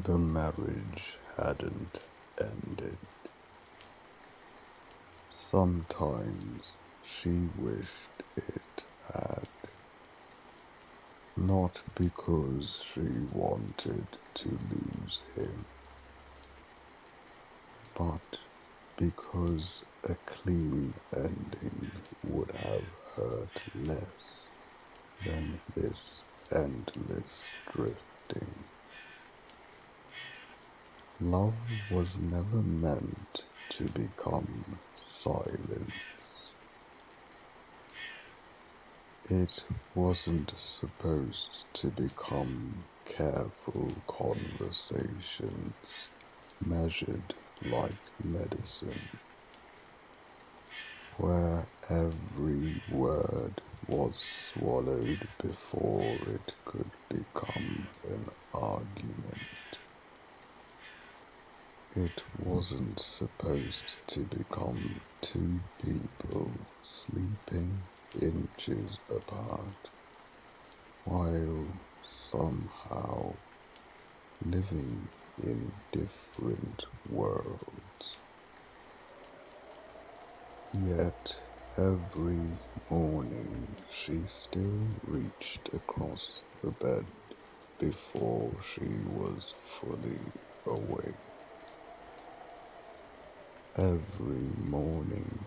The marriage hadn't ended. Sometimes she wished it had, not because she wanted to lose him, but because a clean ending would have hurt less than this endless drifting. Love was never meant to become silence. It wasn't supposed to become careful conversations measured like medicine, where every word was swallowed before it could become an argument. It wasn't supposed to become two people sleeping inches apart while somehow living in different worlds. Yet every morning she still reached across the bed before she was fully awake. Every morning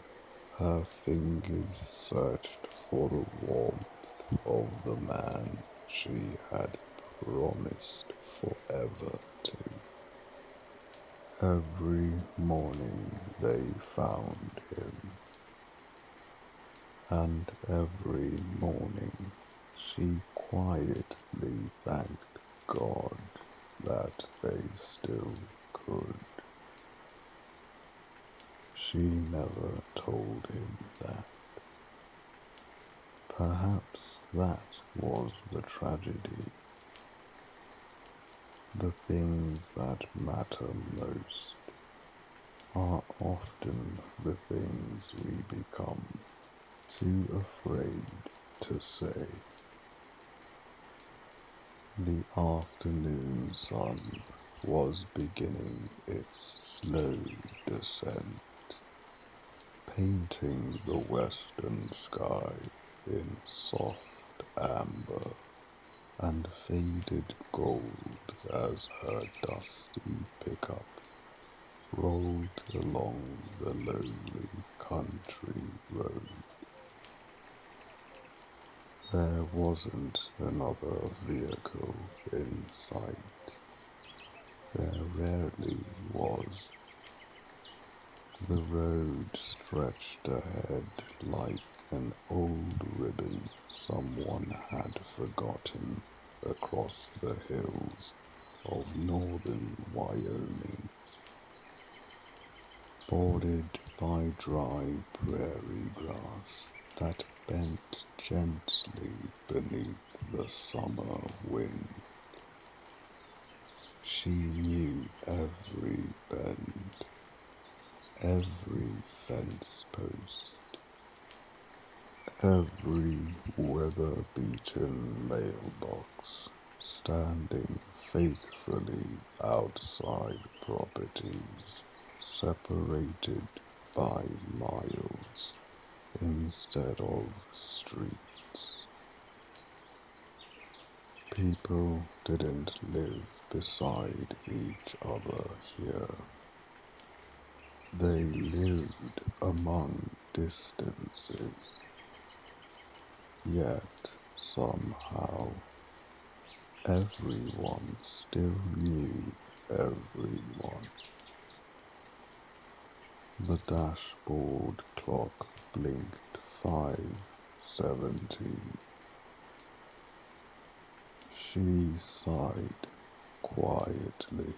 her fingers searched for the warmth of the man she had promised forever to. Every morning they found him, and every morning she quietly thanked God that they still could. She never told him that. Perhaps that was the tragedy. The things that matter most are often the things we become too afraid to say. The afternoon sun was beginning its slow descent, painting the western sky in soft amber and faded gold as her dusty pickup rolled along the lonely country road. There wasn't another vehicle in sight. There rarely was. The road stretched ahead like an old ribbon someone had forgotten across the hills of northern Wyoming, bordered by dry prairie grass that bent gently beneath the summer wind. She knew every bend, every fence post, every weather-beaten mailbox standing faithfully outside properties separated by miles instead of streets. People didn't live beside each other here. They lived among distances, yet somehow everyone still knew everyone. The dashboard clock blinked 5:17. She sighed quietly.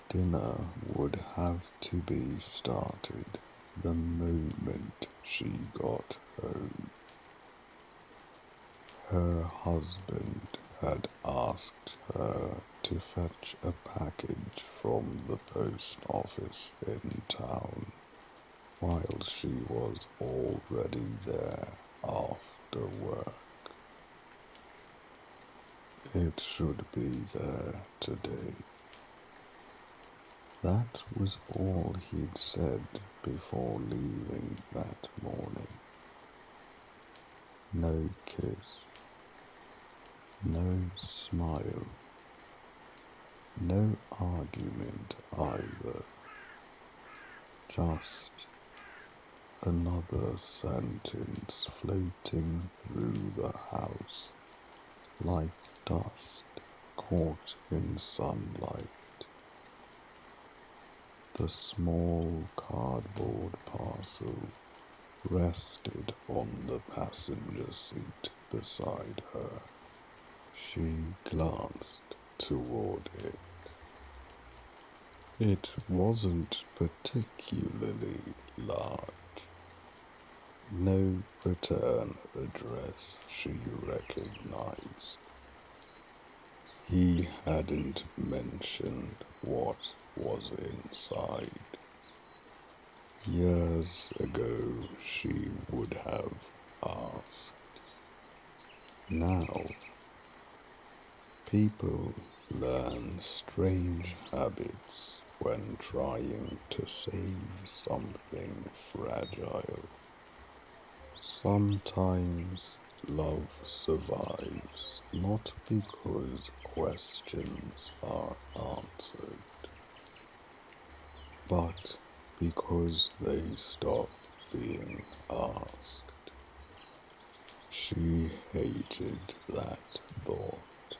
Dinner would have to be started the moment she got home. Her husband had asked her to fetch a package from the post office in town while she was already there after work. It should be there today. That was all he'd said before leaving that morning. No kiss, no smile, no argument either. Just another sentence floating through the house like dust caught in sunlight. The small cardboard parcel rested on the passenger seat beside her. She glanced toward it. It wasn't particularly large. No return address she recognized. He hadn't mentioned what was inside. Years ago she would have asked. Now, people learn strange habits when trying to save something fragile. Sometimes love survives not because questions are answered, but because they stop being asked. She hated that thought.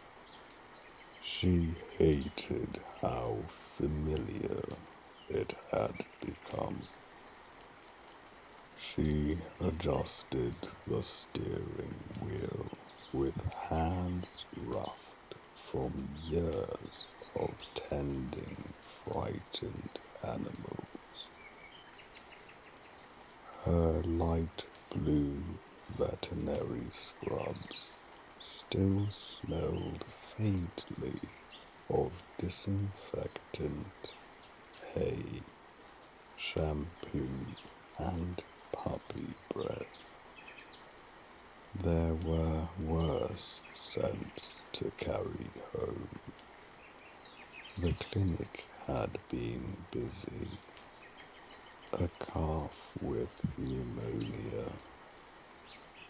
She hated how familiar it had become. She adjusted the steering wheel with hands roughed from years of tending frightened animals. Her light blue veterinary scrubs still smelled faintly of disinfectant, hay, shampoo, and puppy breath. There were worse scents to carry home. The clinic had been busy. A calf with pneumonia,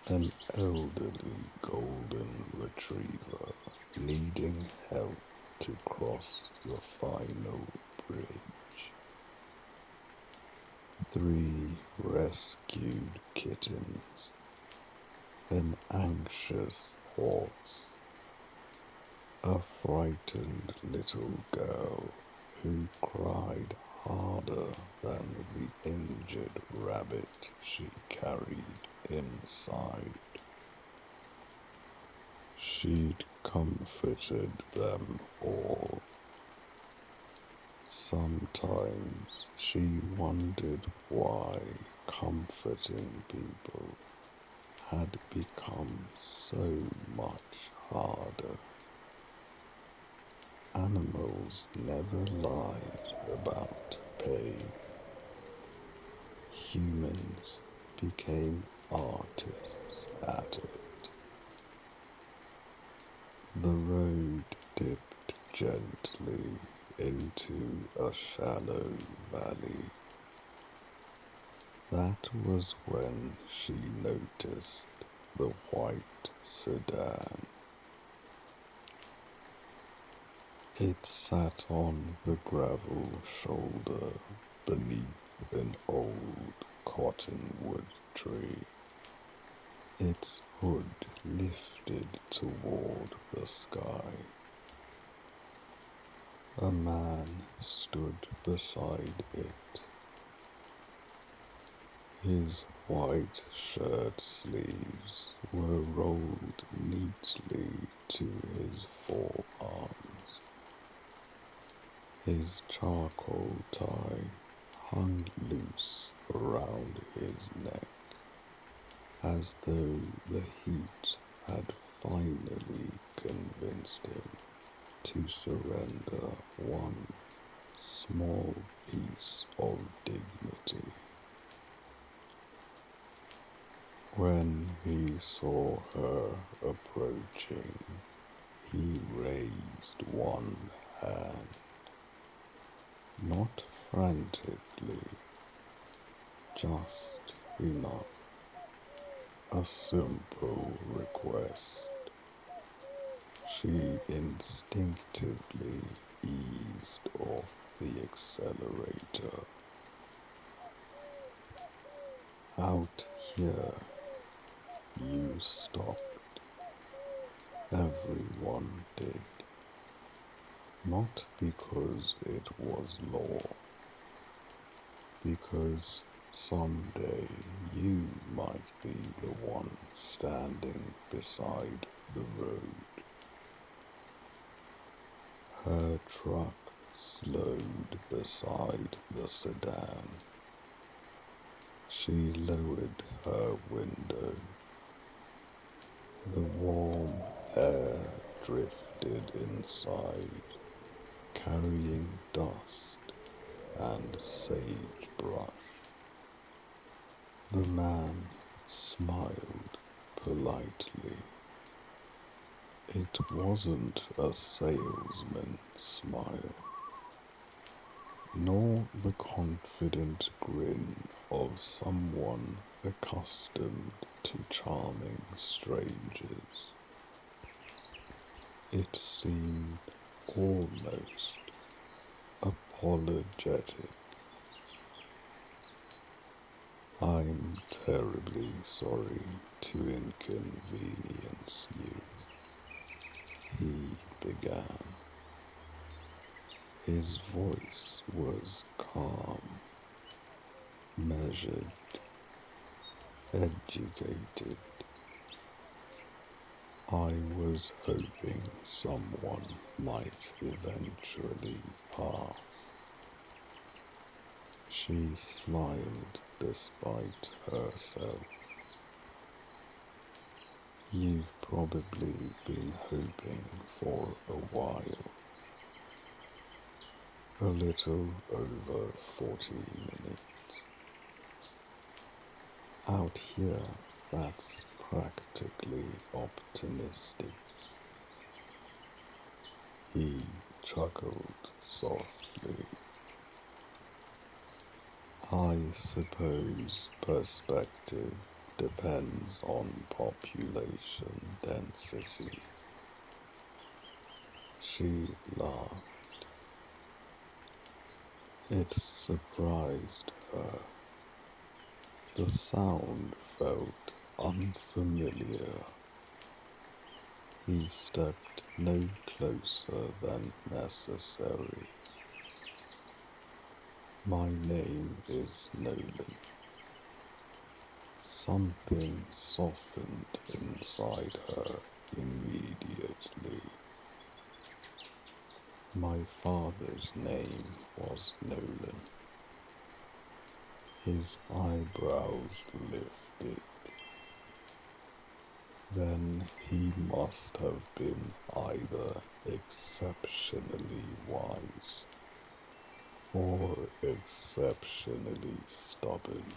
an elderly golden retriever needing help to cross the final bridge. 3 rescued kittens, an anxious horse, a frightened little girl who cried harder than the injured rabbit she carried inside. She'd comforted them all. Sometimes she wondered why comforting people had become so much harder. Animals never lied about pain. Humans became artists at it. The road dipped gently into a shallow valley. That was when she noticed the white sedan. It sat on the gravel shoulder beneath an old cottonwood tree, its hood lifted toward the sky. A man stood beside it. His white shirt sleeves were rolled neatly to his forearms. His charcoal tie hung loose around his neck, as though the heat had finally convinced him to surrender one small piece of dignity. When he saw her approaching, He raised one hand, not frantically, just enough. A simple request. She instinctively eased off the accelerator. Out here, you stopped. Everyone did. Not because it was law, because someday you might be the one standing beside the road. Her truck slowed beside the sedan. She lowered her window. The warm air drifted inside, carrying dust and sagebrush. The man smiled politely. It wasn't a salesman smile, nor the confident grin of someone accustomed to charming strangers. It seemed almost apologetic. I'm terribly sorry to inconvenience you, he began. His voice was calm, measured, educated. I was hoping someone might eventually pass. She smiled despite herself. You've probably been hoping for a while. A little over 40 minutes. Out here, that's practically optimistic. He chuckled softly. I suppose perspective depends on population density. She laughed. It surprised her. The sound felt unfamiliar. He stepped no closer than necessary. My name is Nolan. Something softened inside her immediately. My father's name was Nolan. His eyebrows lifted. Then he must have been either exceptionally wise or exceptionally stubborn.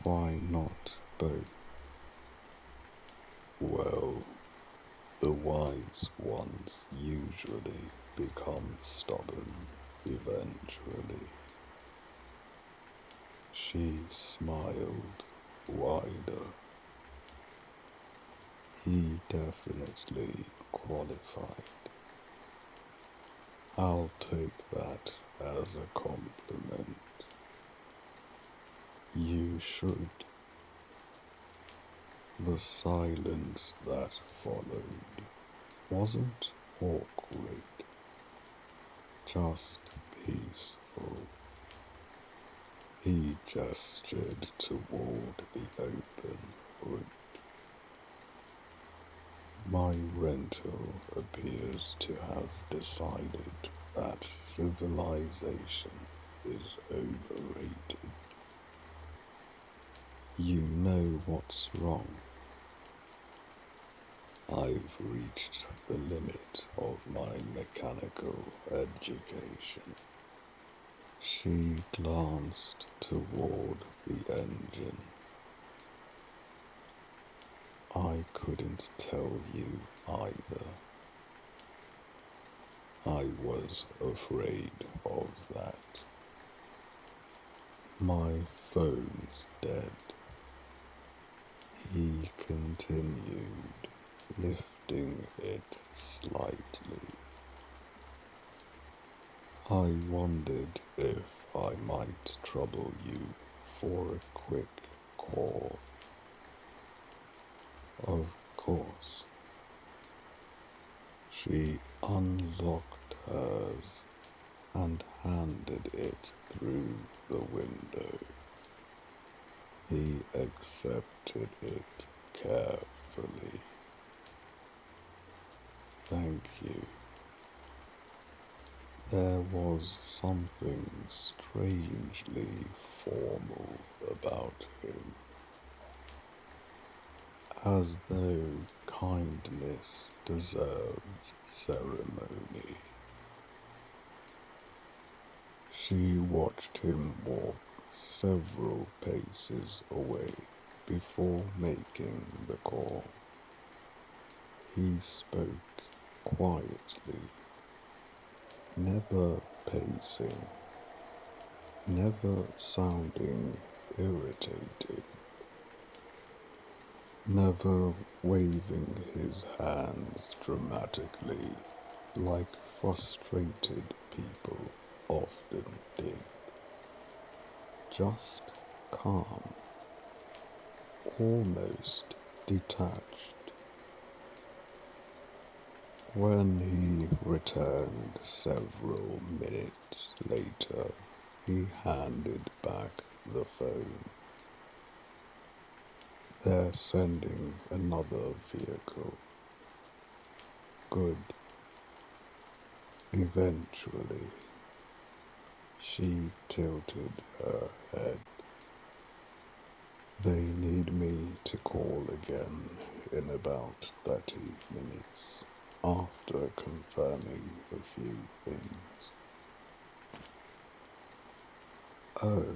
Why not both? Well, the wise ones usually become stubborn eventually. She smiled wider. He definitely qualified. I'll take that as a compliment. You should. The silence that followed wasn't awkward, just peaceful. He gestured toward the open hood. My rental appears to have decided that civilization is overrated. You know what's wrong. I've reached the limit of my mechanical education. She glanced toward the engine. I couldn't tell you either. I was afraid of that. My phone's dead. He continued, lifting it slightly. I wondered if I might trouble you for a quick call. Of course. She unlocked hers and handed it through the window. He accepted it carefully. Thank you. There was something strangely formal about him, as though kindness deserved ceremony. She watched him walk several paces away before making the call. He spoke quietly, never pacing, never sounding irritated, never waving his hands dramatically like frustrated people often did. Just calm, almost detached. When he returned several minutes later, he handed back the phone. They're sending another vehicle. Good. Eventually, she tilted her head. They need me to call again in about 30 minutes after confirming a few things. Oh,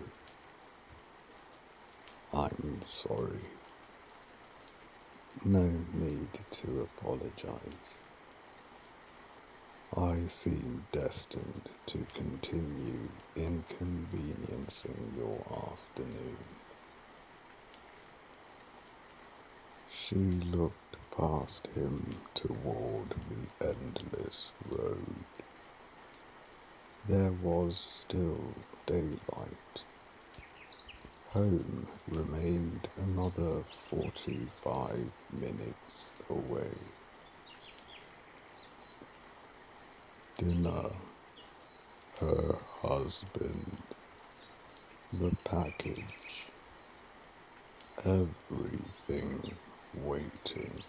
I'm sorry. No need to apologize. I seem destined to continue inconveniencing your afternoon. She looked past him toward the endless road. There was still daylight. Home remained another 45 minutes away. Dinner, her husband, the package, everything waiting.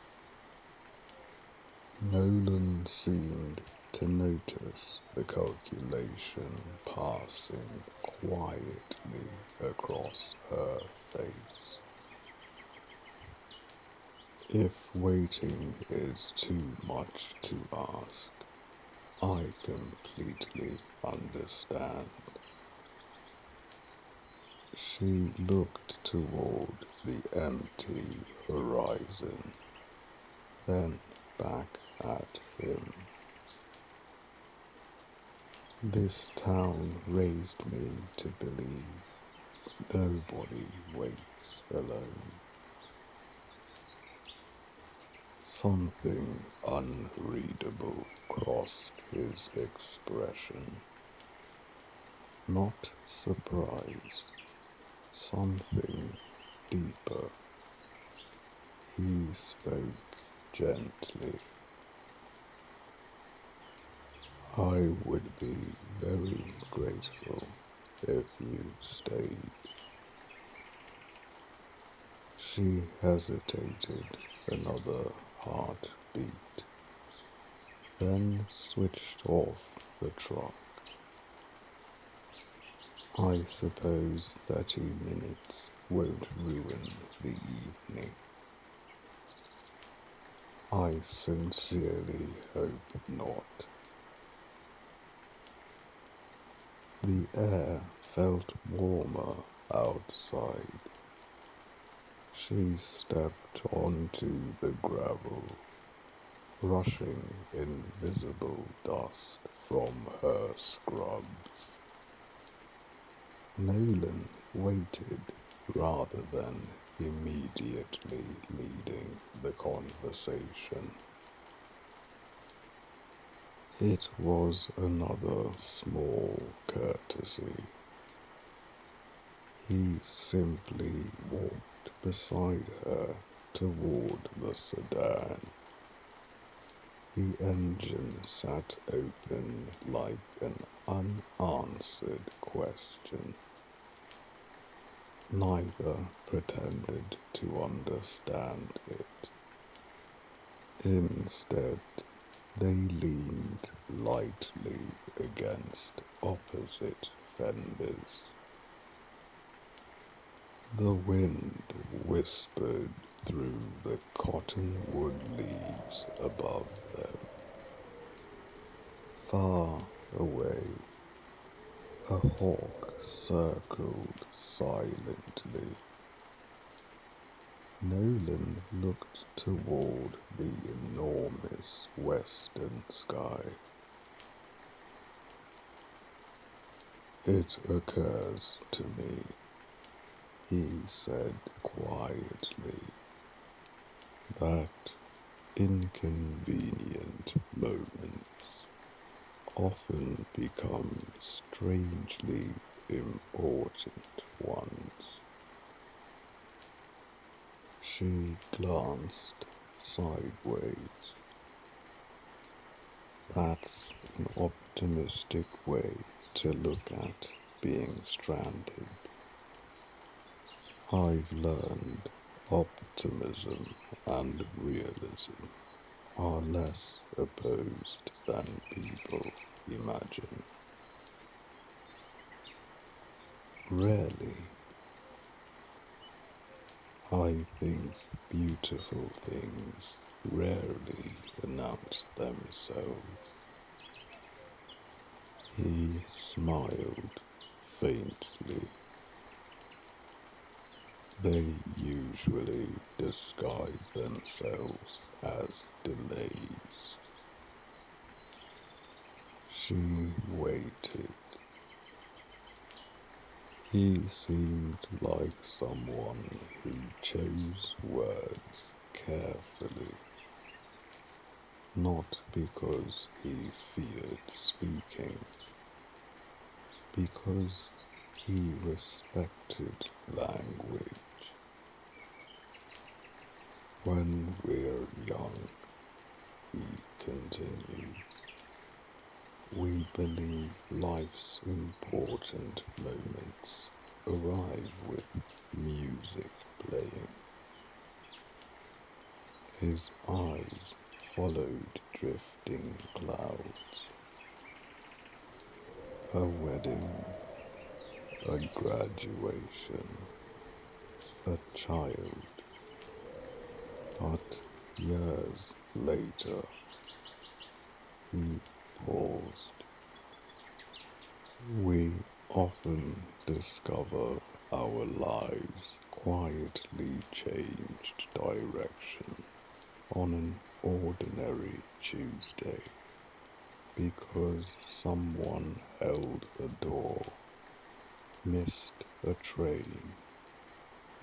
Nolan seemed to notice the calculation passing quietly across her face. If waiting is too much to ask, I completely understand. She looked toward the empty horizon, then back at him. This town raised me to believe nobody waits alone. Something unreadable crossed his expression. Not surprise, something deeper. He spoke gently. I would be very grateful if you stayed. She hesitated another heartbeat, then switched off the truck. I suppose 30 minutes won't ruin the evening. I sincerely hope not. The air felt warmer outside. She stepped onto the gravel, brushing invisible dust from her scrubs. Nolan waited rather than immediately leading the conversation. It was another small courtesy. He simply walked beside her toward the sedan. The engine sat open like an unanswered question. Neither pretended to understand it. Instead, they leaned lightly against opposite fenders. The wind whispered through the cottonwood leaves above them. Far away, a hawk circled silently. Nolan looked toward the enormous western sky. It occurs to me, he said quietly, that inconvenient moments often become strangely important ones. She glanced sideways. That's an optimistic way to look at being stranded. I've learned optimism and realism are less opposed than people imagine. Rarely, I think beautiful things rarely announce themselves. He smiled faintly. They usually disguise themselves as delays. She waited. He seemed like someone who chose words carefully, not because he feared speaking, because he respected language. When we're young, he continued, we believe life's important moments arrive with music playing. His eyes followed drifting clouds. A wedding, a graduation, a child. But years later, he paused. We often discover our lives quietly changed direction on an ordinary Tuesday because someone held a door, missed a train,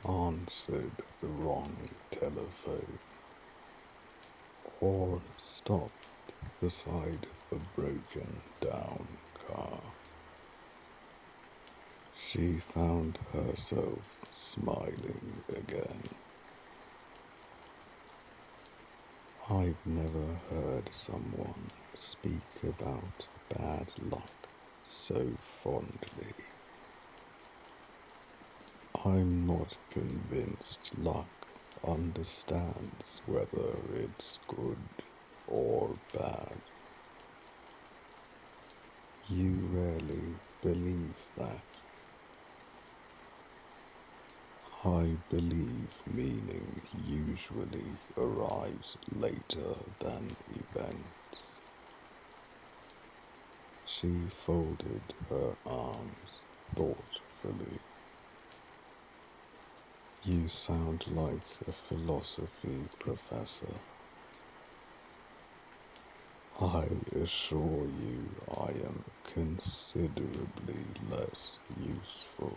answered the wrong telephone, or stopped beside a broken down car. She found herself smiling again. I've never heard someone speak about bad luck so fondly. I'm not convinced luck understands whether it's good or bad. You rarely believe that. I believe meaning usually arrives later than events. She folded her arms thoughtfully. You sound like a philosophy professor. I assure you I am considerably less useful.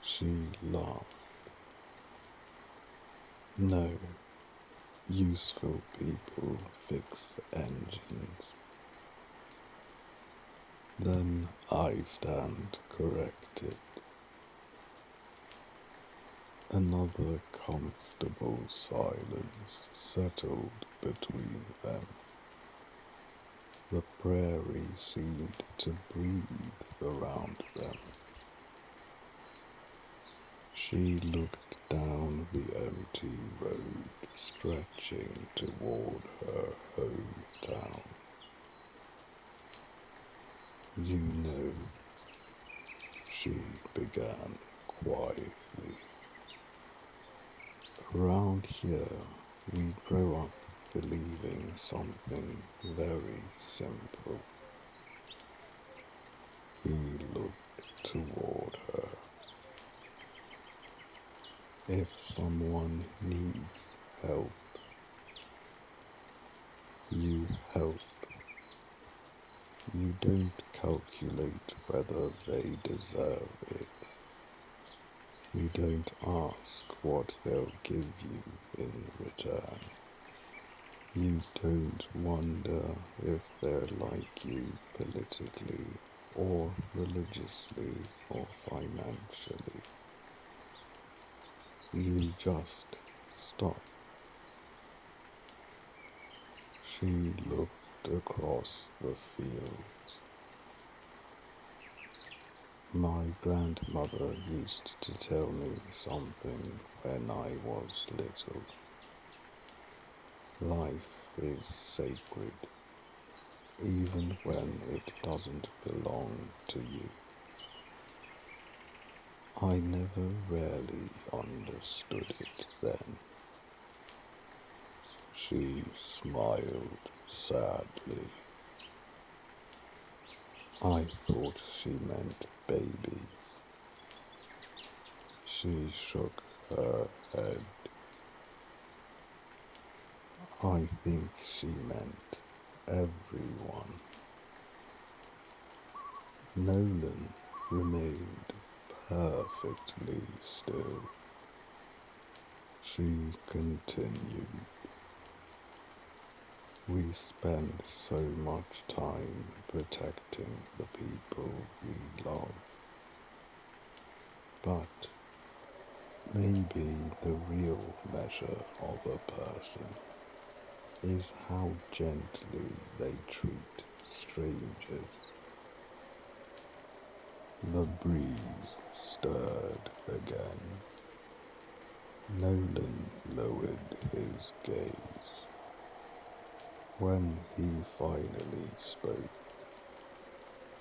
She laughed. No, useful people fix engines. Then I stand corrected. Another comfortable silence settled between them. The prairie seemed to breathe around them. She looked down the empty road stretching toward her hometown. You know, she began quietly. Around here, we grow up believing something very simple. He looked toward her. If someone needs help, you help. You don't calculate whether they deserve it. You don't ask what they'll give you in return. You don't wonder if they're like you politically or religiously or financially. You just stop. She looked across the fields. My grandmother used to tell me something when I was little. Life is sacred, even when it doesn't belong to you. I never really understood it then. She smiled sadly. I thought she meant babies. She shook her head. I think she meant everyone. Nolan remained perfectly still. She continued. We spend so much time protecting the people we love. But maybe the real measure of a person is how gently they treat strangers. The breeze stirred again. Nolan lowered his gaze. When he finally spoke,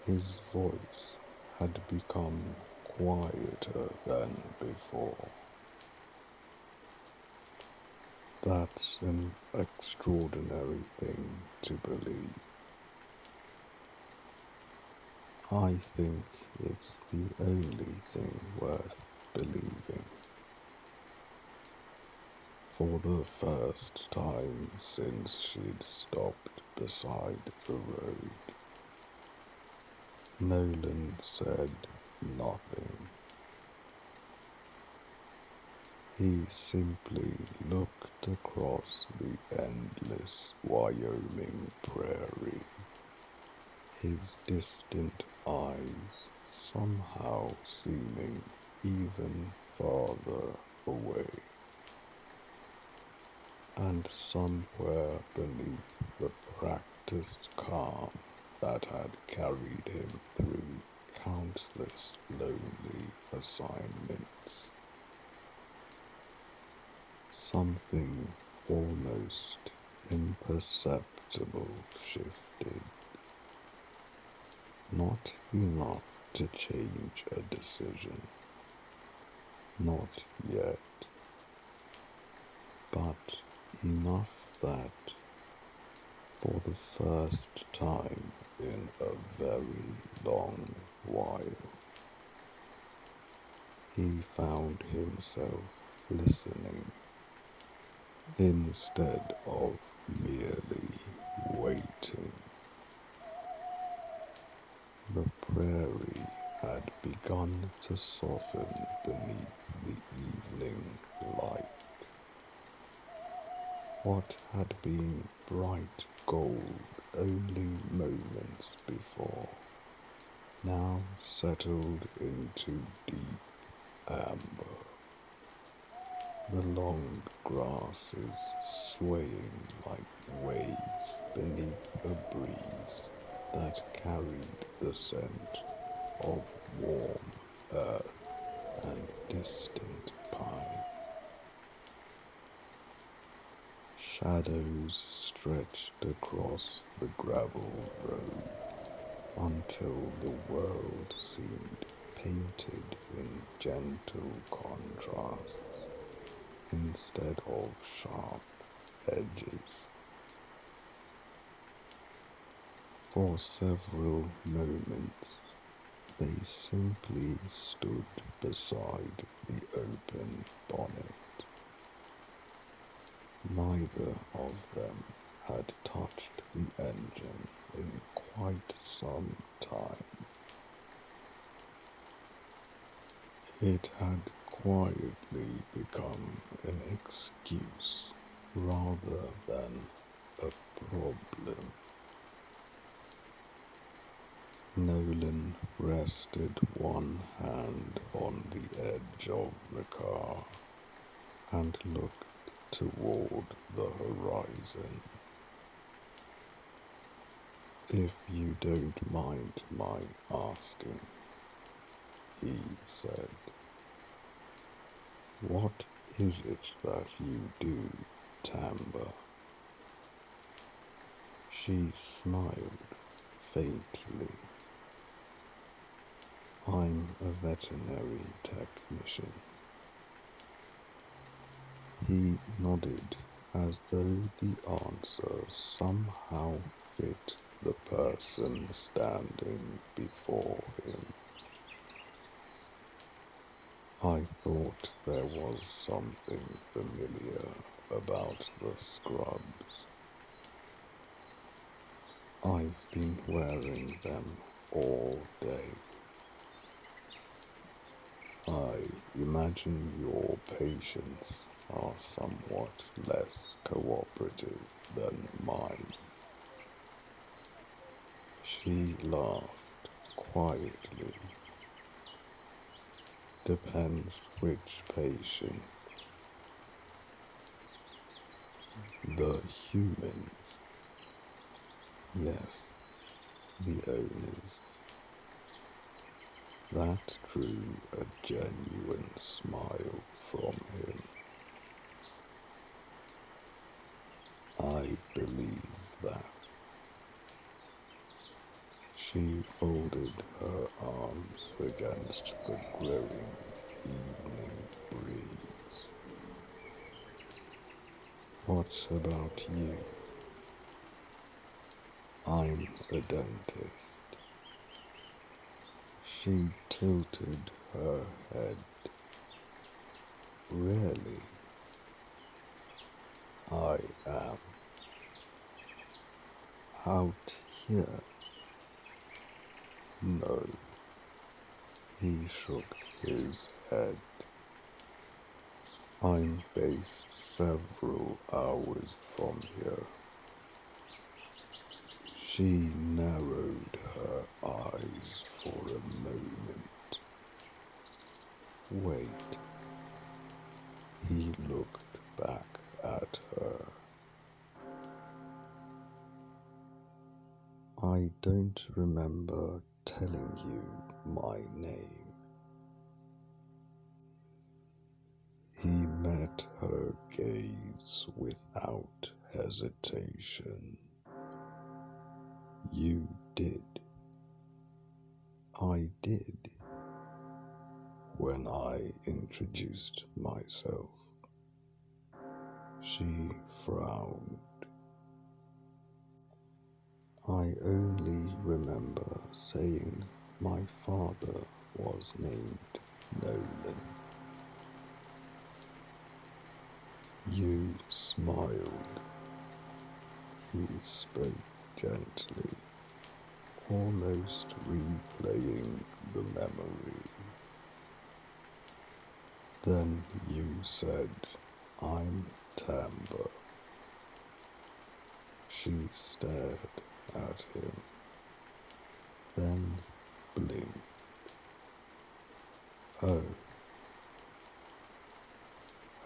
his voice had become quieter than before. That's an extraordinary thing to believe. I think it's the only thing worth believing. For the first time since she'd stopped beside the road, Nolan said nothing. He simply looked across the endless Wyoming prairie, his distant eyes somehow seeming even farther away. And somewhere beneath the practiced calm that had carried him through countless lonely assignments, something almost imperceptible shifted. Not enough to change a decision. Not yet. But enough that, for the first time in a very long while, He found himself listening instead of merely waiting. The prairie had begun to soften beneath the evening light. What had been bright gold only moments before now settled into deep amber. The long grasses swaying like waves beneath a breeze that carried the scent of warm earth and distant pine. Shadows stretched across the gravel road until the world seemed painted in gentle contrasts instead of sharp edges. For several moments, they simply stood beside the open bonnet. Neither of them had touched the engine in quite some time. It had quietly become an excuse rather than a problem. Nolan rested one hand on the edge of the car and looked toward the horizon. "If you don't mind my asking," he said, "what is it that you do, Tamber?" She smiled faintly. "I'm a veterinary technician." He nodded as though the answer somehow fit the person standing before him. "I thought there was something familiar about the scrubs. I've been wearing them all day. I imagine your patients are somewhat less cooperative than mine." She laughed quietly. "Depends which patient. The humans. Yes, the owners." That drew a genuine smile from him. "I believe that." She folded her arms against the growing evening breeze. "What about you?" "I'm a dentist." She tilted her head. "Really?" "I am." "Out here?" "No." He shook his head. "I'm based several hours from here." She narrowed her eyes for a moment. "Wait." He looked back at her. "I don't remember telling you my name." He met her gaze without hesitation. "You did." "I did." "When I introduced myself." She frowned. "I only remember saying my father was named Nolan. You smiled. He spoke gently, almost replaying the memory. Then you said, "I'm Tamber." She stared at him, then blinked. Oh.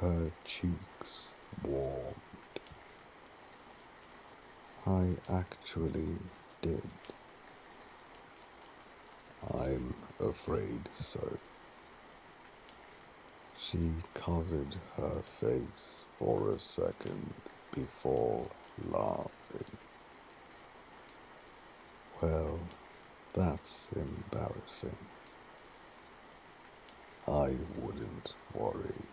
Her cheeks warmed. I actually did. I'm afraid so. She covered her face for a second before laughing. Well, that's embarrassing. I wouldn't worry.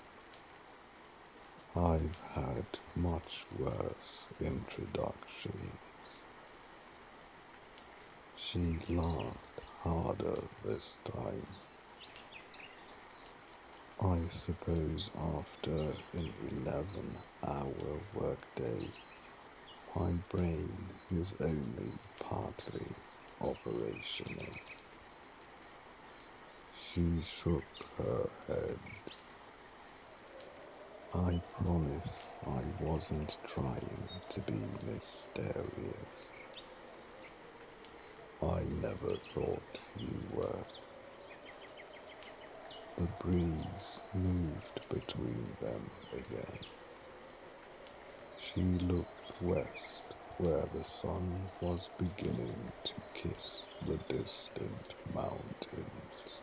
I've had much worse introductions. She laughed harder this time. I suppose after an 11-hour workday, my brain is only partly operational. She shook her head. I promise I wasn't trying to be mysterious. I never thought you were. The breeze moved between them again. She looked west, where the sun was beginning to kiss the distant mountains.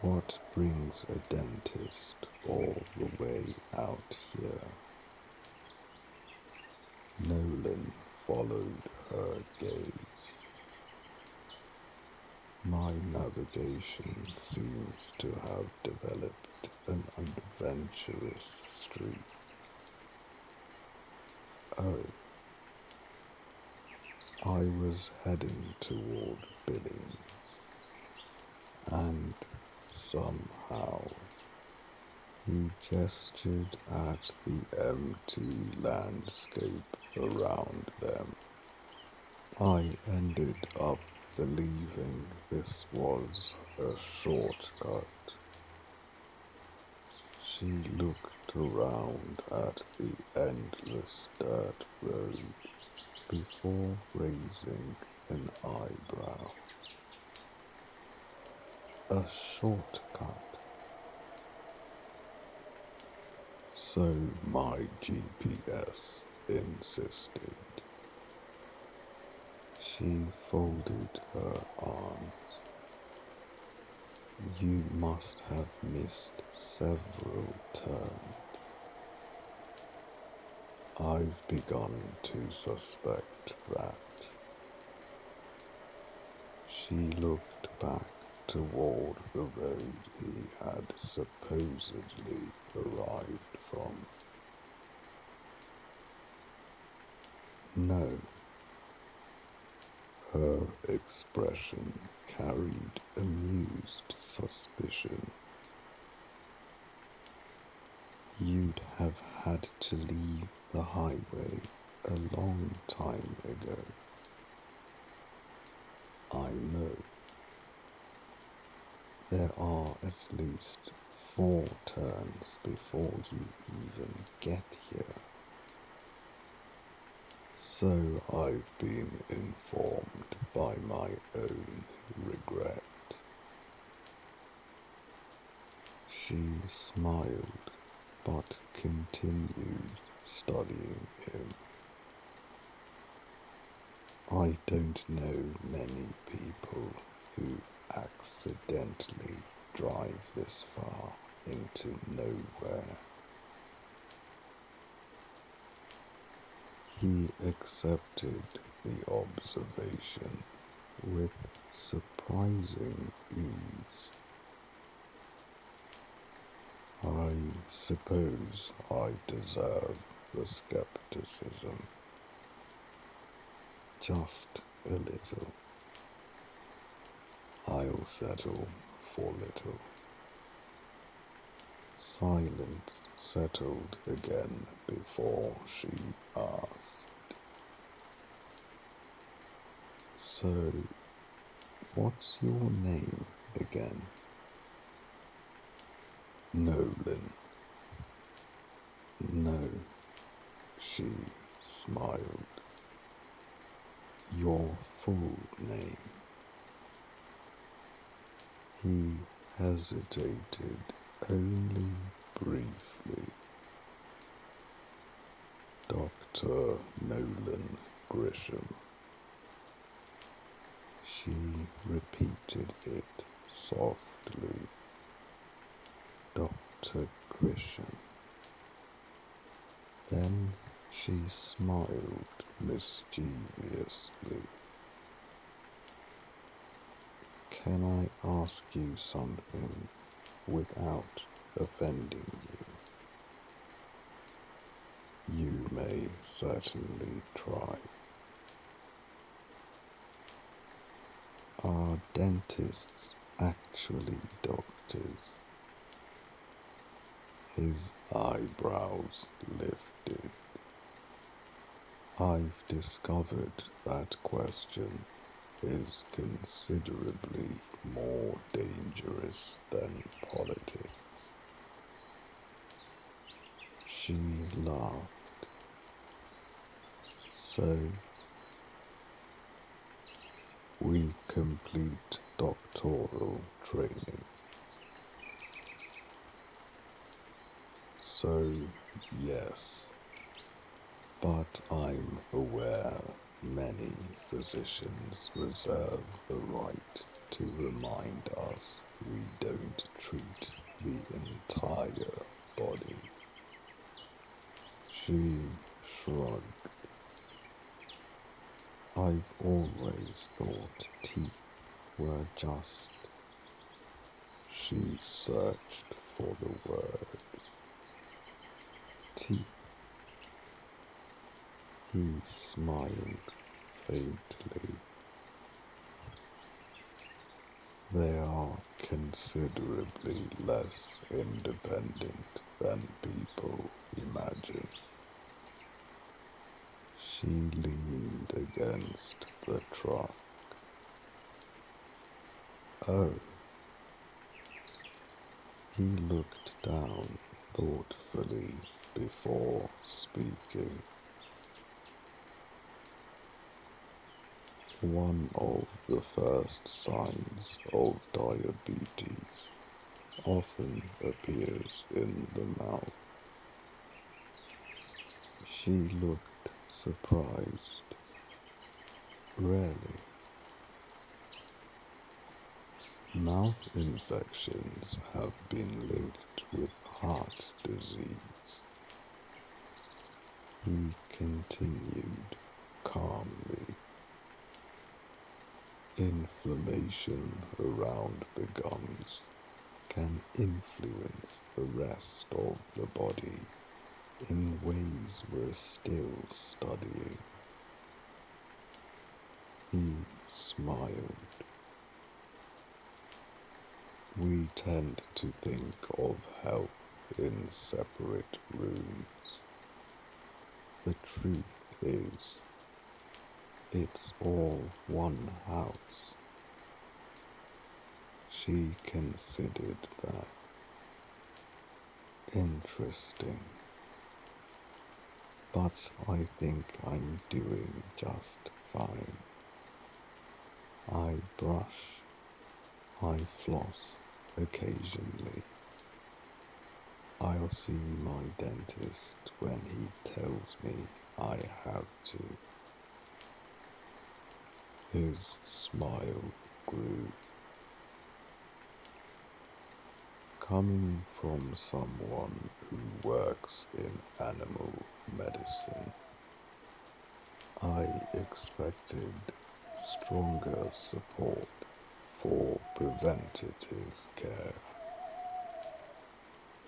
What brings a dentist all the way out here? Nolan followed her gaze. My navigation seems to have developed an adventurous streak. Oh, I was heading toward Billings, and somehow he gestured at the empty landscape around them. I ended up believing this was a shortcut. She looked around at the endless dirt road before raising an eyebrow. A shortcut. So my GPS insisted. She folded her arms. You must have missed several turns. I've begun to suspect that. She looked back toward the road he had supposedly arrived from. No. Her expression carried amused suspicion. You'd have had to leave the highway a long time ago. I know. There are at least 4 turns before you even get here. So I've been informed by my own regret. She smiled, but continued studying him. I don't know many people who accidentally drive this far into nowhere. He accepted the observation with surprising ease. I suppose I deserve the skepticism. Just a little. I'll settle for little. Silence settled again before she asked. So, what's your name again? Nolan. No, she smiled. Your full name. He hesitated only briefly. Dr. Nolan Grisham. She repeated it softly. Dr. Grisham. Then she smiled mischievously. Can I ask you something without offending you? You may certainly try. Are dentists actually doctors? His eyebrows lifted. I've discovered that question is considerably more dangerous than politics. She laughed. So, we complete doctoral training. So, yes, but I'm aware many physicians reserve the right to remind us we don't treat the entire body. She shrugged. I've always thought teeth were just. She searched for the word. Teeth. He smiled faintly. They are considerably less independent than people imagine. She leaned against the truck. Oh. He looked down thoughtfully before speaking. One of the first signs of diabetes often appears in the mouth. She looked surprised. Really? Mouth infections have been linked with heart disease. He continued calmly. Inflammation around the gums can influence the rest of the body in ways we're still studying. He smiled. We tend to think of health in separate rooms. The truth is, it's all one house. She considered that. Interesting. But I think I'm doing just fine. I brush, I floss occasionally. I'll see my dentist when he tells me I have to. His smile grew. Coming from someone who works in animal medicine, I expected stronger support for preventative care.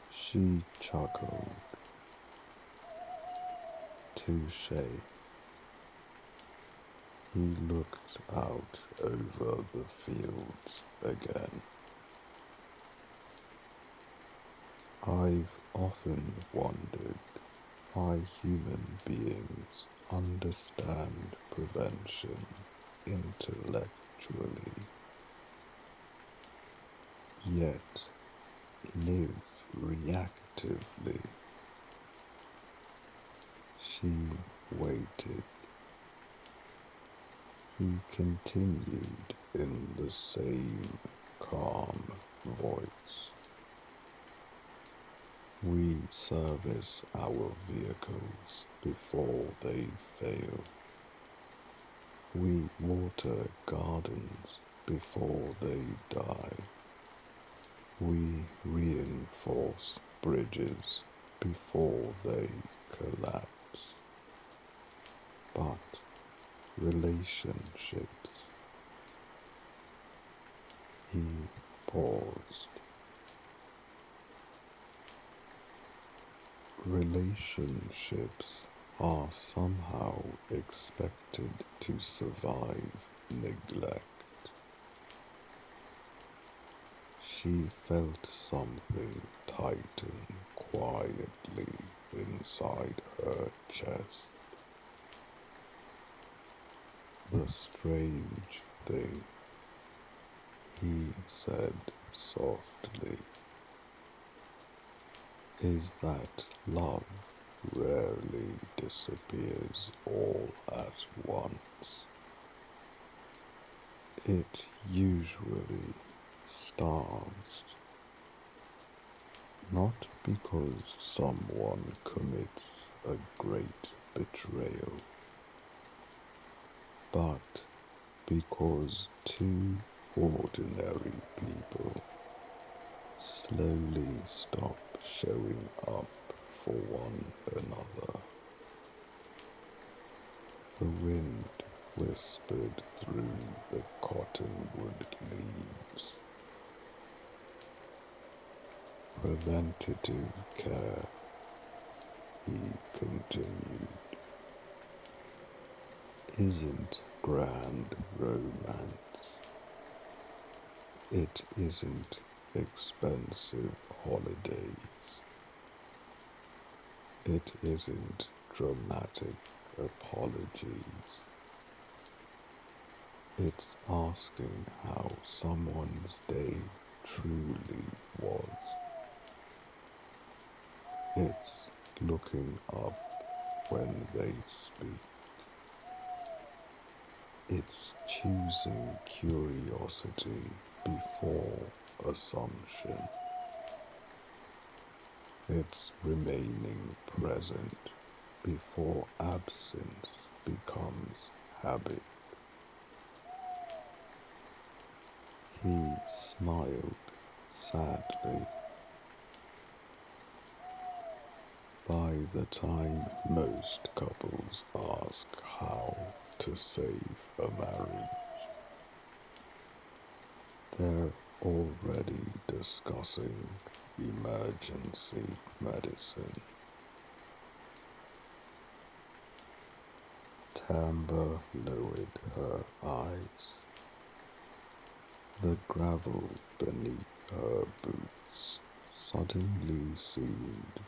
She chuckled. Touché. He looked out over the fields again. I've often wondered why human beings understand prevention intellectually, yet live reactively. She waited. He continued in the same calm voice. We service our vehicles before they fail. We water gardens before they die. We reinforce bridges before they collapse. But relationships, he paused. Relationships are somehow expected to survive neglect. She felt something tighten quietly inside her chest. The strange thing, he said softly, is that love rarely disappears all at once. It usually starves, not because someone commits a great betrayal, but because two ordinary people slowly stop showing up for one another. The wind whispered through the cottonwood leaves. Preventative care, he continued, isn't grand romance. It isn't expensive holidays. It isn't dramatic apologies. It's asking how someone's day truly was. It's looking up when they speak. It's choosing curiosity before assumption. It's remaining present before absence becomes habit. He smiled sadly. By the time most couples ask how to save a marriage, they're already discussing emergency medicine. Tamber lowered her eyes. The gravel beneath her boots suddenly seemed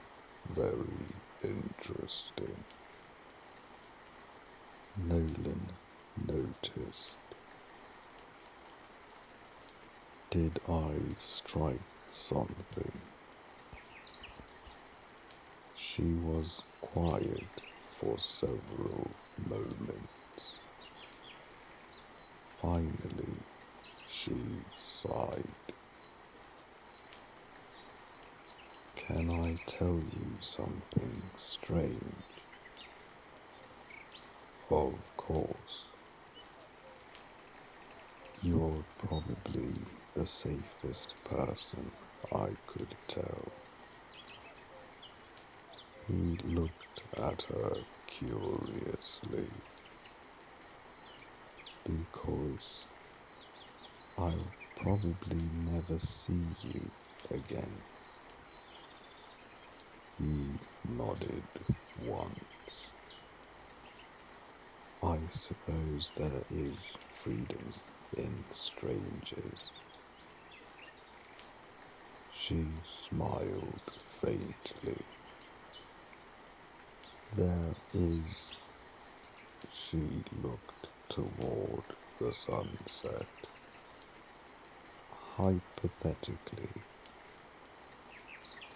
very interesting. Nolan noticed. Did I strike something? She was quiet for several moments. Finally, she sighed. Can I tell you something strange? Of course. You're probably the safest person I could tell. He looked at her curiously. Because I'll probably never see you again. He nodded once. I suppose there is freedom in strangers. She smiled faintly. There is. She looked toward the sunset. Hypothetically,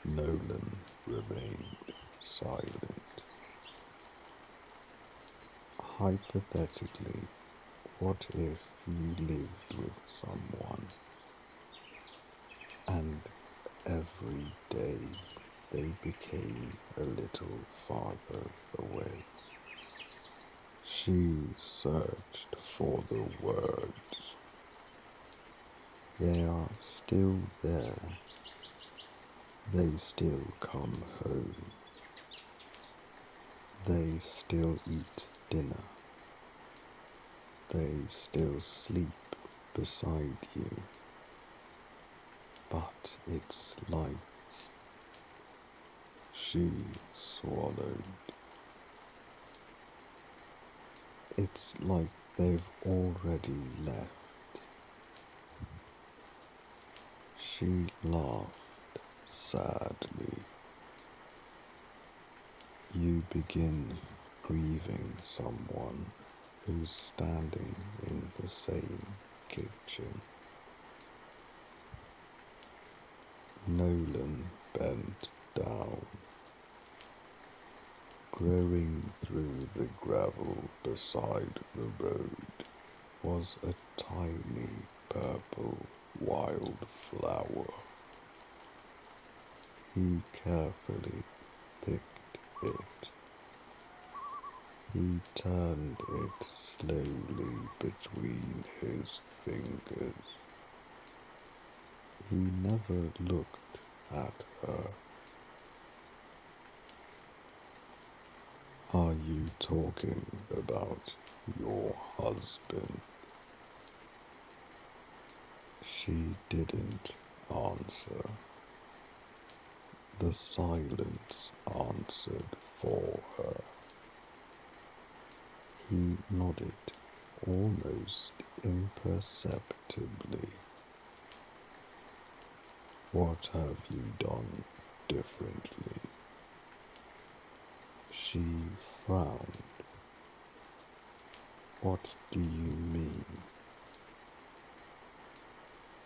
Nolan remained silent. Hypothetically, what if you lived with someone and every day they became a little farther away? She searched for the words. They are still there. They still come home. They still eat dinner. They still sleep beside you. But it's like she swallowed. It's like they've already left. She laughed sadly. You begin grieving someone who's standing in the same kitchen. Nolan bent down. Growing through the gravel beside the road was a tiny purple wildflower. He carefully picked it. He turned it slowly between his fingers. He never looked at her. Are you talking about your husband? She didn't answer. The silence answered for her. He nodded almost imperceptibly. What have you done differently? She frowned. What do you mean?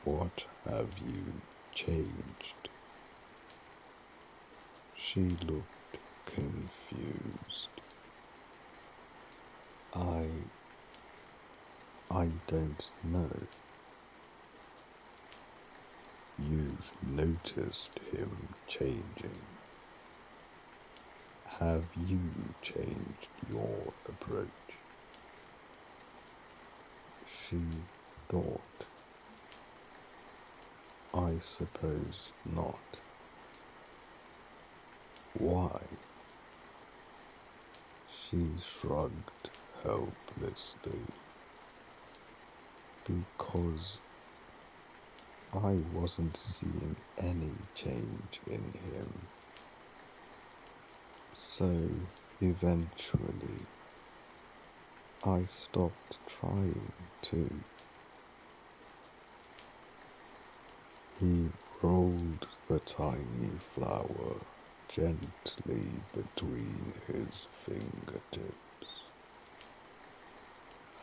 What have you changed? She looked confused. I don't know. You've noticed him changing. Have you changed your approach? She thought. I suppose not. Why? She shrugged helplessly. Because I wasn't seeing any change in him. So eventually, I stopped trying to. He rolled the tiny flower gently between his fingertips.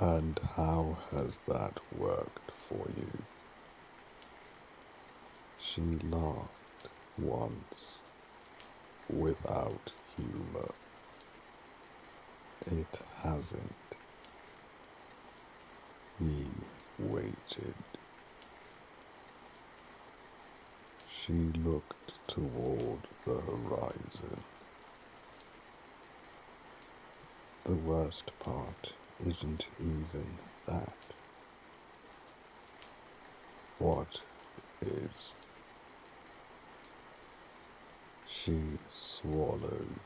And how has that worked for you? She laughed once, without humor. It hasn't. He waited. She looked toward the horizon. The worst part isn't even that. What is? She swallowed.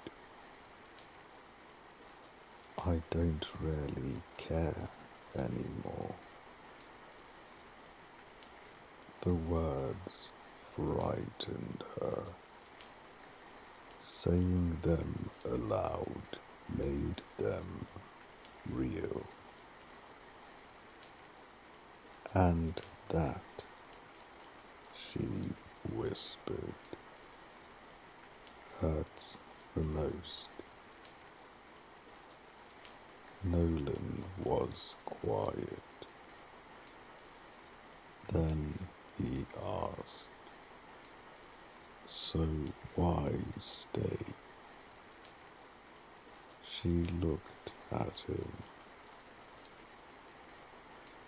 I don't really care anymore. The words frightened her. Saying them aloud made them real, and that, she whispered, hurts the most. Nolan was quiet. Then he asked, so why stay? She looked at him.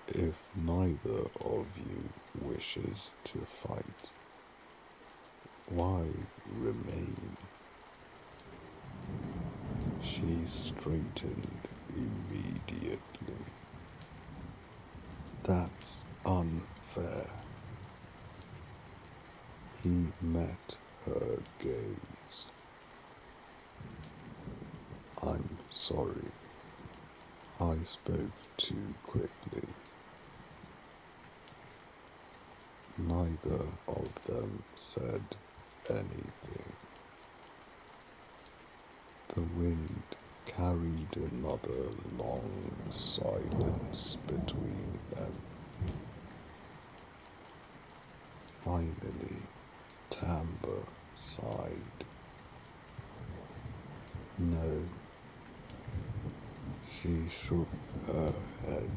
If neither of you wishes to fight, why remain? She straightened immediately. That's unfair. He met her gaze. I'm sorry. I spoke too quickly. Neither of them said anything. The wind carried another long silence between them. Finally, Tamber sighed. No. She shook her head.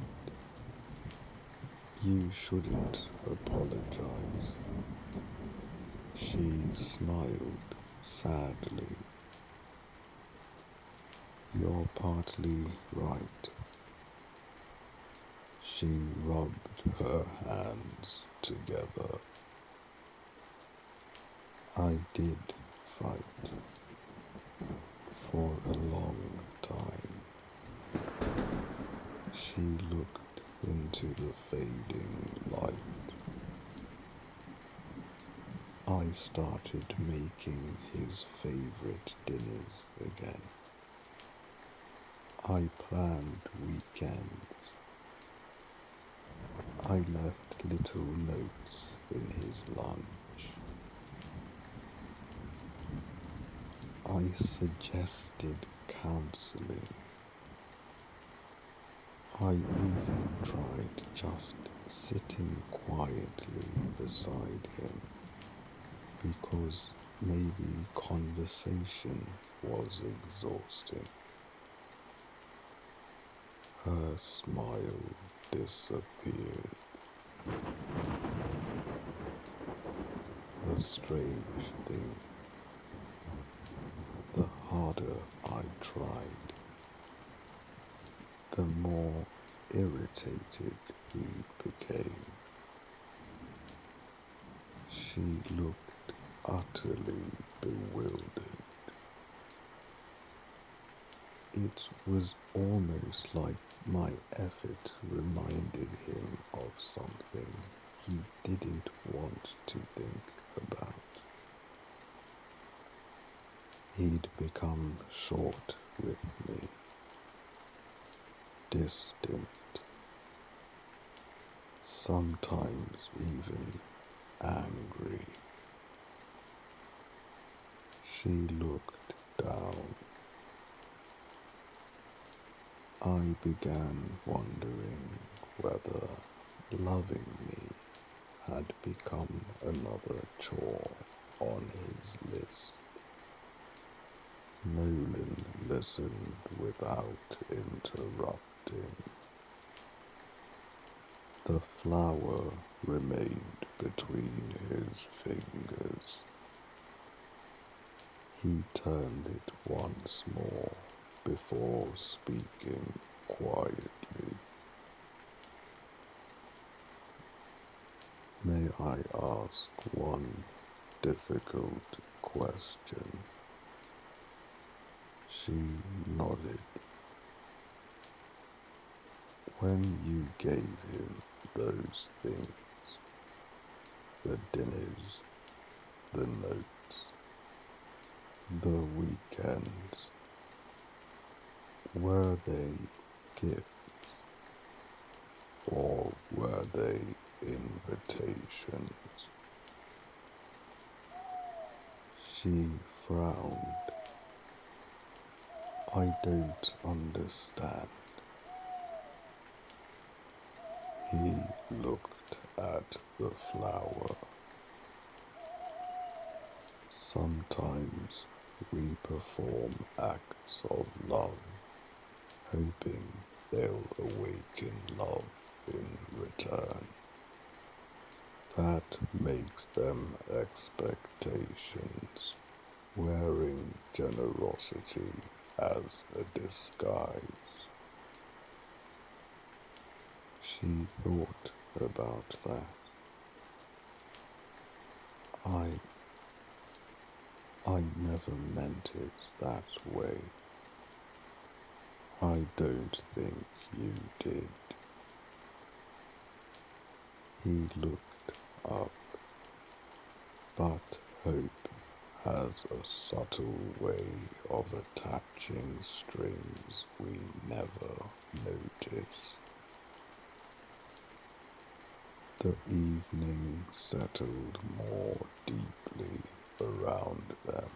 You shouldn't apologize. She smiled sadly. You're partly right. She rubbed her hands together. I did fight for a long time. She looked into the fading light. I started making his favorite dinners again. I planned weekends. I left little notes in his lunch. I suggested counseling. I even tried just sitting quietly beside him because maybe conversation was exhausting. Her smile disappeared. The strange thing, the harder I tried, the more irritated he became. She looked utterly bewildered. It was almost like my effort reminded him of something he didn't want to think about. He'd become short with me, distant, sometimes even angry. She looked down. I began wondering whether loving me had become another chore on his list. Nolan listened without interrupting. The flower remained between his fingers. He turned it once more before speaking quietly. May I ask one difficult question? She nodded. When you gave him those things, the dinners, the notes, the weekends, were they gifts or were they invitations? She frowned. I don't understand. He looked at the flower. Sometimes we perform acts of love, hoping they'll awaken love in return. That makes them expectations, wearing generosity as a disguise. She thought about that. I never meant it that way. I don't think you did. He looked up, but hope has a subtle way of attaching strings we never notice. The evening settled more deeply around them.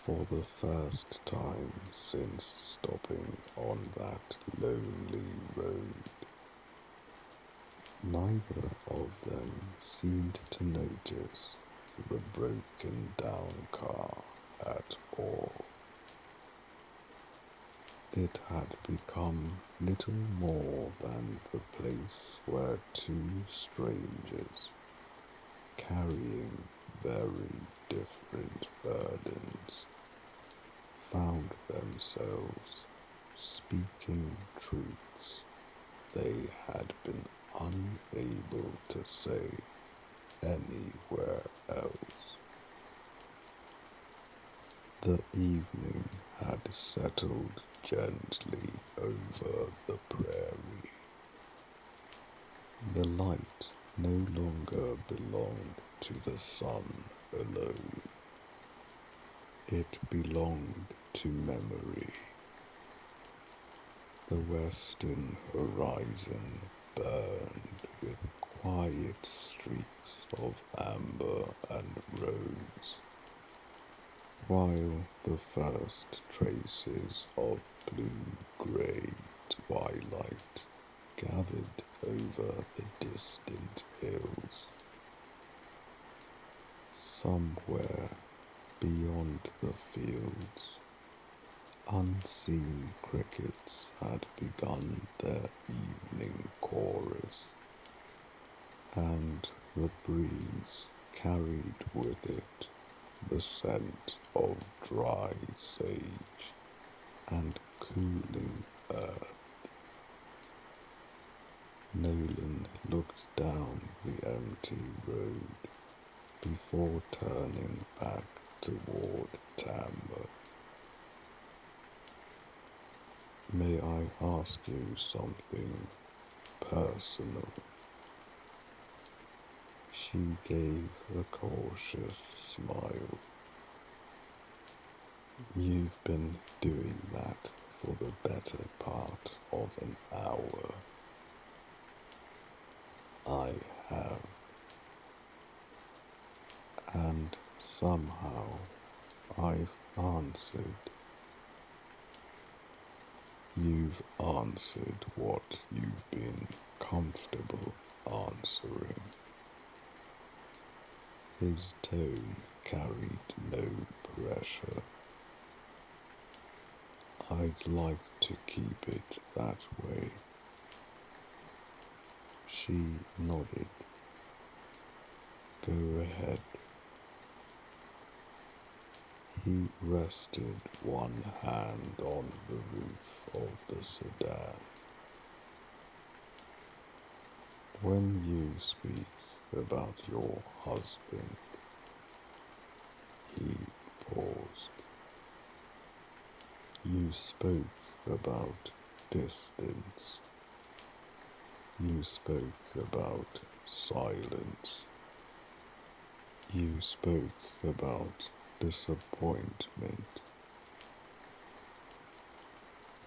For the first time since stopping on that lonely road, neither of them seemed to notice the broken down car at all. It had become little more than the place where two strangers, carrying very different burdens, found themselves speaking truths they had been unable to say anywhere else. The evening had settled gently over the prairie. The light no longer belonged to the sun alone. It belonged to memory. The western horizon burned with quiet streaks of amber and rose, while the first traces of blue-gray twilight gathered over the distant hills. Somewhere beyond the fields, unseen crickets had begun their evening chorus, and the breeze carried with it the scent of dry sage and cooling earth. Nolan looked down the empty road before turning back toward Tamber. May I ask you something personal? She gave a cautious smile. You've been doing that for the better part of an hour. I have. And somehow I've answered. You've answered what you've been comfortable answering. His tone carried no pressure. I'd like to keep it that way. She nodded. Go ahead. He rested one hand on the roof of the sedan. When you speak about your husband, he paused. You spoke about distance. You spoke about silence. You spoke about disappointment.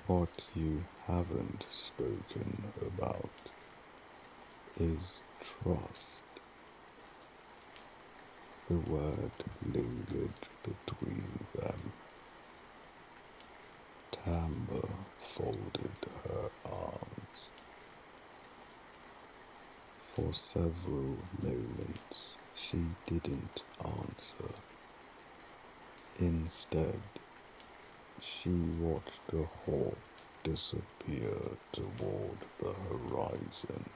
What you haven't spoken about is trust. The word lingered between them. Tamber folded her arms. For several moments she didn't answer. Instead, she watched a hawk disappear toward the horizon.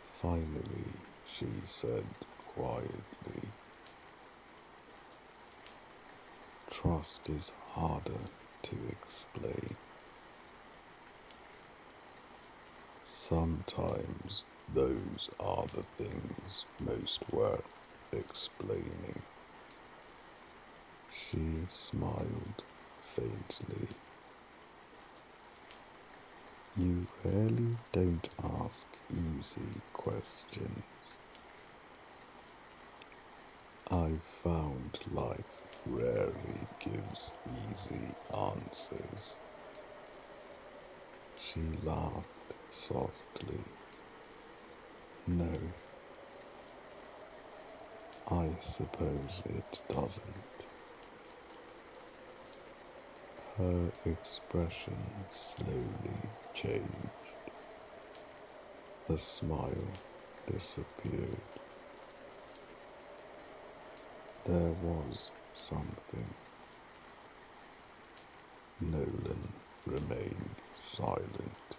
Finally, she said quietly, "Trust is harder to explain. Sometimes those are the things most worth explaining." She smiled faintly. "You really don't ask easy questions. I've found life rarely gives easy answers." She laughed softly. "No, I suppose it doesn't." Her expression slowly changed. The smile disappeared. There was something. Nolan remained silent.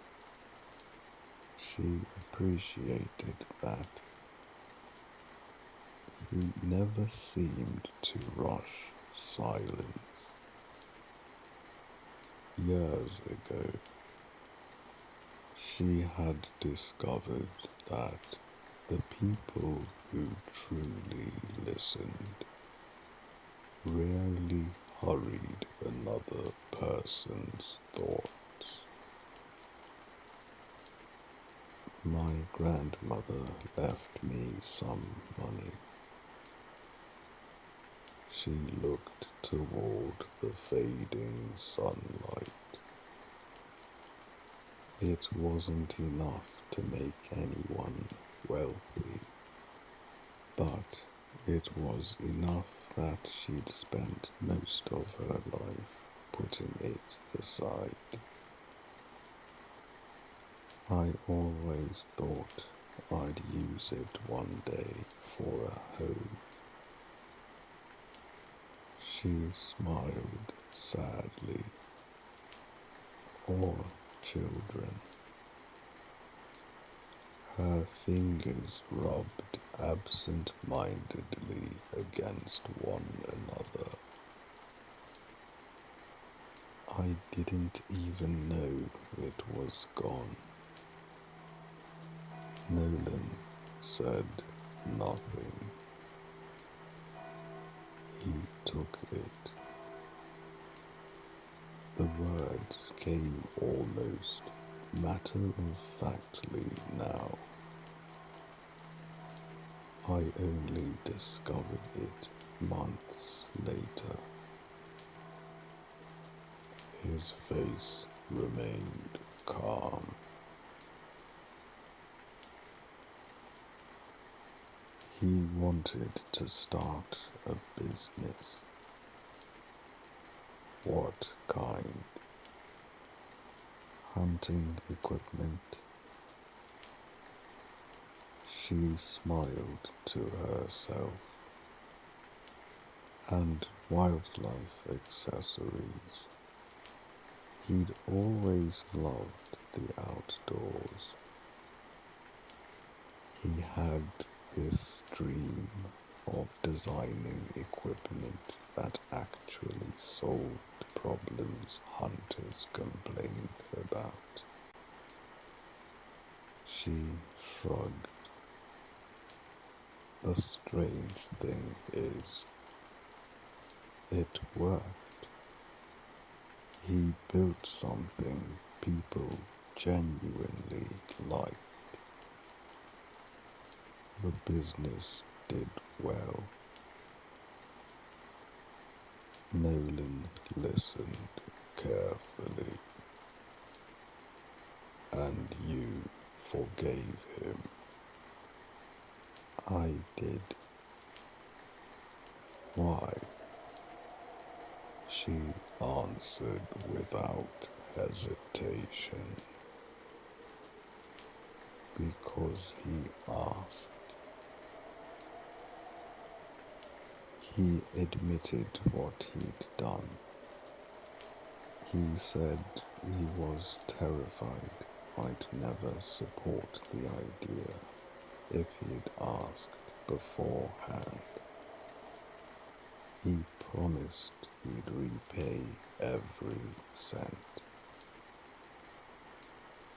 She appreciated that. He never seemed to rush silence. Years ago, she had discovered that the people who truly listened rarely hurried another person's thoughts. "My grandmother left me some money." She looked toward the fading sunlight. "It wasn't enough to make anyone wealthy, but it was enough that she'd spent most of her life putting it aside. I always thought I'd use it one day for a home." She smiled sadly. "Or children." Her fingers rubbed absent-mindedly against one another. "I didn't even know it was gone." Nolan said nothing. He took it. The words came almost matter-of-factly now. "I only discovered it months later." His face remained calm. He wanted to start a business. "What kind?" "Hunting equipment." She smiled to herself. "And wildlife accessories." He'd always loved the outdoors. He had this dream of designing equipment that actually solved problems hunters complained about. She shrugged. "The strange thing is, it worked. He built something people genuinely liked. The business did well." Nolan listened carefully. "And you forgave him?" "I did." "Why?" She answered without hesitation. Because he asked. He admitted what he'd done. He said he was terrified I'd never support the idea if he'd asked beforehand. He promised he'd repay every cent.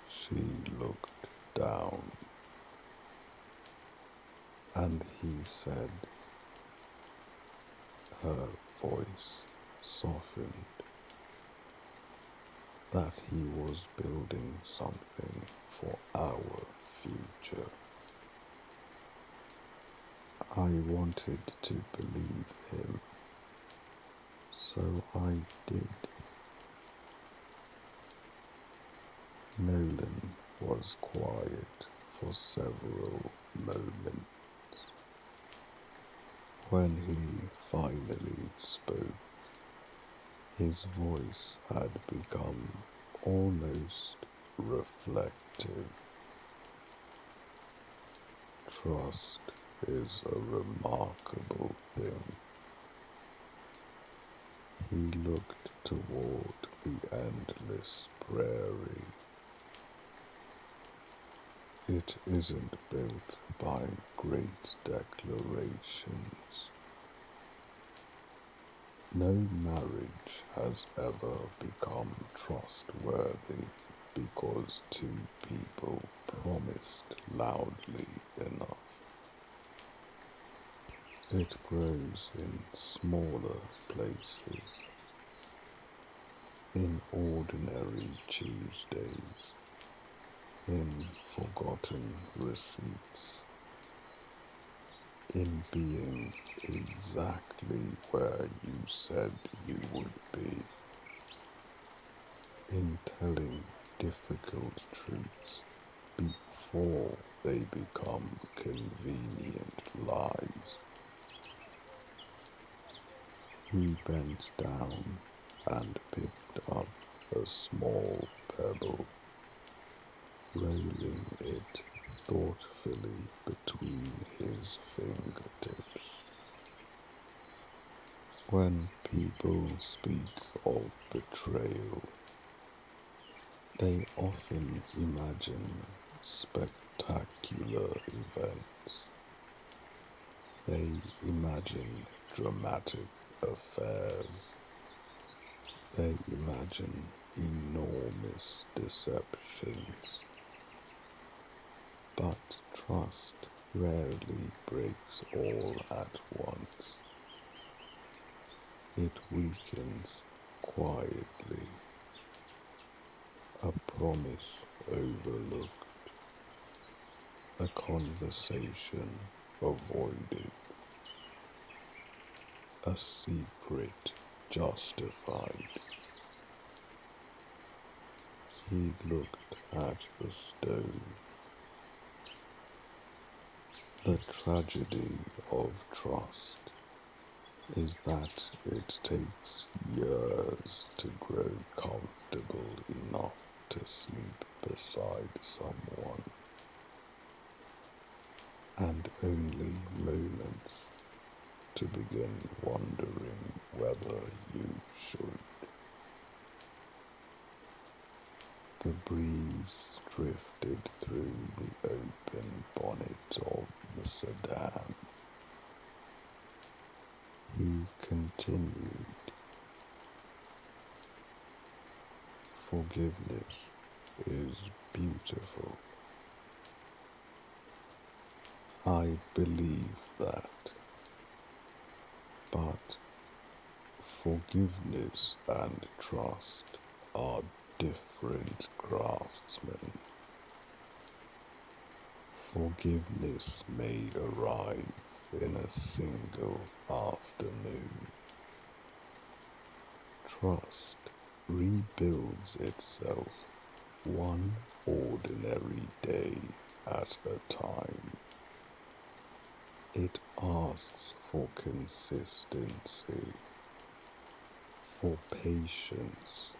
She looked down, and he said, her voice softened, that he was building something for our future. I wanted to believe him, so I did. Nolan was quiet for several moments. When he finally spoke, his voice had become almost reflective. Trust is a remarkable thing. He looked toward the endless prairie. It isn't built by great declarations. No marriage has ever become trustworthy because two people promised loudly enough. It grows in smaller places, in ordinary Tuesdays, in forgotten receipts, in being exactly where you said you would be, in telling difficult truths before they become convenient lies. He bent down and picked up a small pebble, rolling it thoughtfully between his fingertips. When people speak of betrayal, they often imagine spectacular events. They imagine dramatic affairs. They imagine enormous deceptions. But trust rarely breaks all at once. It weakens quietly. A promise overlooked. A conversation avoided. A secret justified. He looked at the stone. The tragedy of trust is that it takes years to grow comfortable enough to sleep beside someone, and only moments to begin wondering whether you should. The breeze drifted through the open bonnet of the sedan. He continued, forgiveness is beautiful. I believe that, but forgiveness and trust are different craftsmen. Forgiveness may arrive in a single afternoon. Trust rebuilds itself one ordinary day at a time. It asks for consistency, for patience,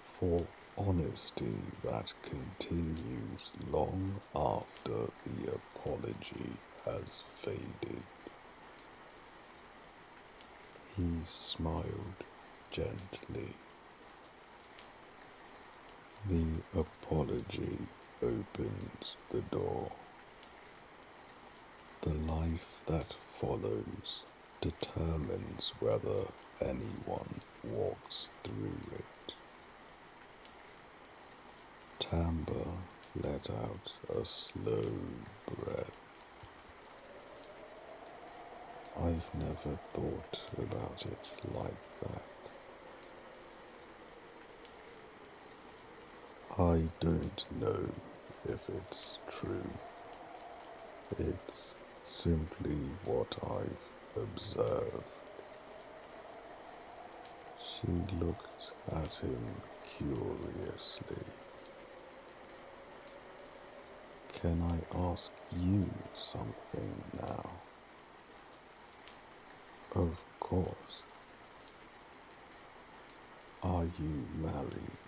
for honesty that continues long after the apology has faded. He smiled gently. The apology opens the door. The life that follows determines whether anyone walks through it. Tamber let out a slow breath. I've never thought about it like that. I don't know if it's true. It's simply what I've observed. She looked at him curiously. Can I ask you something now? Of course. Are you married?